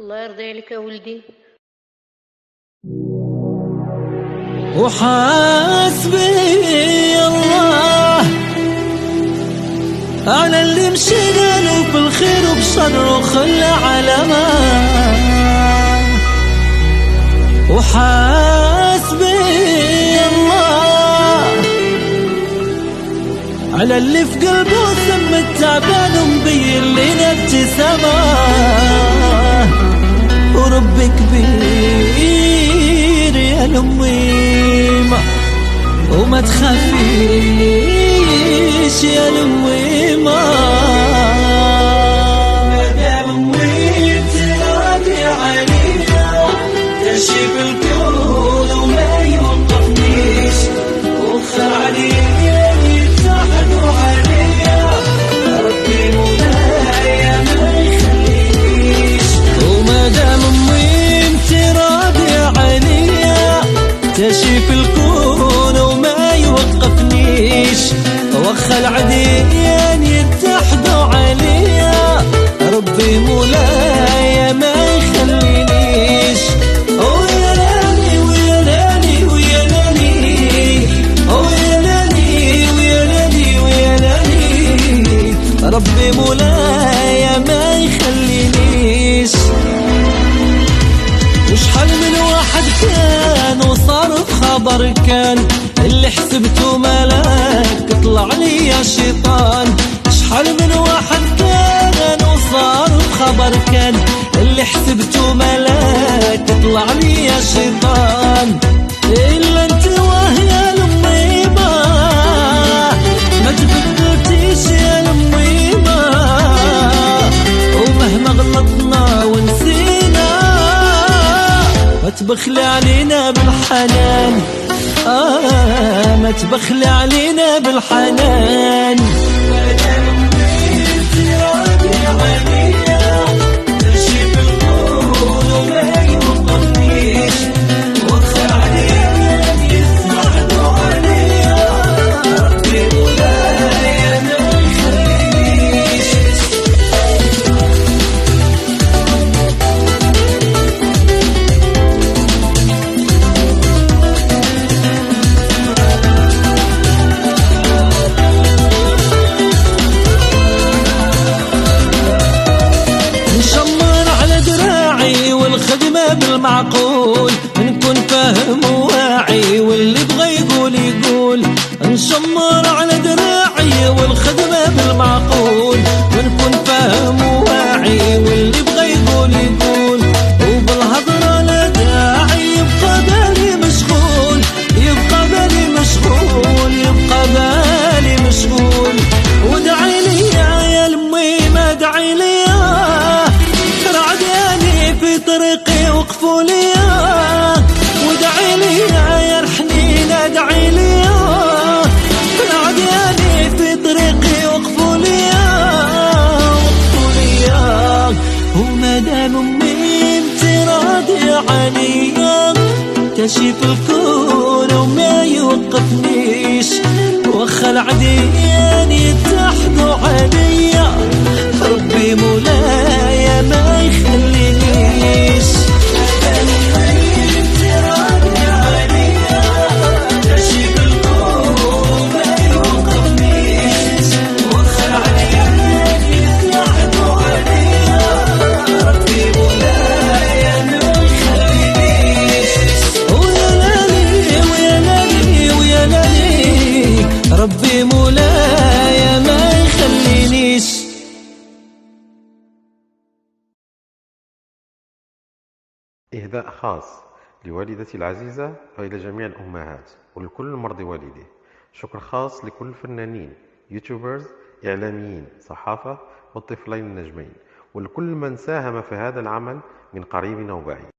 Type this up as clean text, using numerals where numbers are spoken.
الله يرضي عليك يا ولدي. وحاسبي الله على اللي مشينا له بالخير وبشر وخلى علامة. وحاسبي الله على اللي في قلبه سم التعبان ومبين لنا ابتسامة. وربي كبير يا الأميمة وما تخافيش يا الأميمة. مادام أمي راضي عليا تشيب الكون وما يوقفنيش. وخر عليا يتحدوا عليا ربي مولاي ما يخلينيش. ومادام أمي انت راضي عليا تشيب الكون وما يوقفنيش. وخل عديان يتحدوا عليا ربي مولاي ما يخلينيش. ويا لالي ويا لالي ويا لالي ويا لالي ويا لالي ويا لالي ربي مولاي ما يخلينيش. وشحال من واحد كان وصار بخبر كان اللي حسبته ملاك طلع لي شيطان. شحال من واحد كان وصار بخبر كان اللي حسبته ملاك طلع لي شيطان. إلا انت وهي الأميمة ما تبدلتيش يا الأميمة. ومهما غلطنا ونسينا ما تبخلي علينا بالحنان. ما تبخلي علينا بالحنان. مادام أمي انت راضي عليا تشيب الكون وما يوقفنيش. وخر عليا يساعدوا عليا ربي مولاي ما يخلينيش. والخدمة بالمعقول نكون فاهم وواعي واللي بغى يقول يقول. نشمر على دراعي والخدمة بالمعقول ونكون فاهم وواعي واللي بغى يقول يقول. وبالهضرة لا داعي يبقى بالي مشغول يبقى بالي مشغول يبقى بالي مشغول. ودعي لي يا الأميمة ادعي لي في طريقي وقفوا ليا. ودعي لي يا رحنين ادعي لي العدياني في طريقي وقفوا ليا وقفوا ليا. ومادام أمي انت راضي عليا تشيف الكون وما يوقفنيش. وخل عديان يتحدوا عليا ربي مولاي ما يخلينيش. انت راضي عليا تشيب الكون وما يوقفنيش. وخل عديان يتحدوا عليا ربي مولاي ما يخلينيش. ويا لالي ويا لالي ويا لالي ربي مولاي ما يخلينيش. إهداء خاص لوالدتي العزيزة وإلى جميع الأمهات ولكل مرضى والديه. شكر خاص لكل الفنانين يوتيوبرز إعلاميين صحافة والطفلين النجمين ولكل من ساهم في هذا العمل من قريب أو بعيد.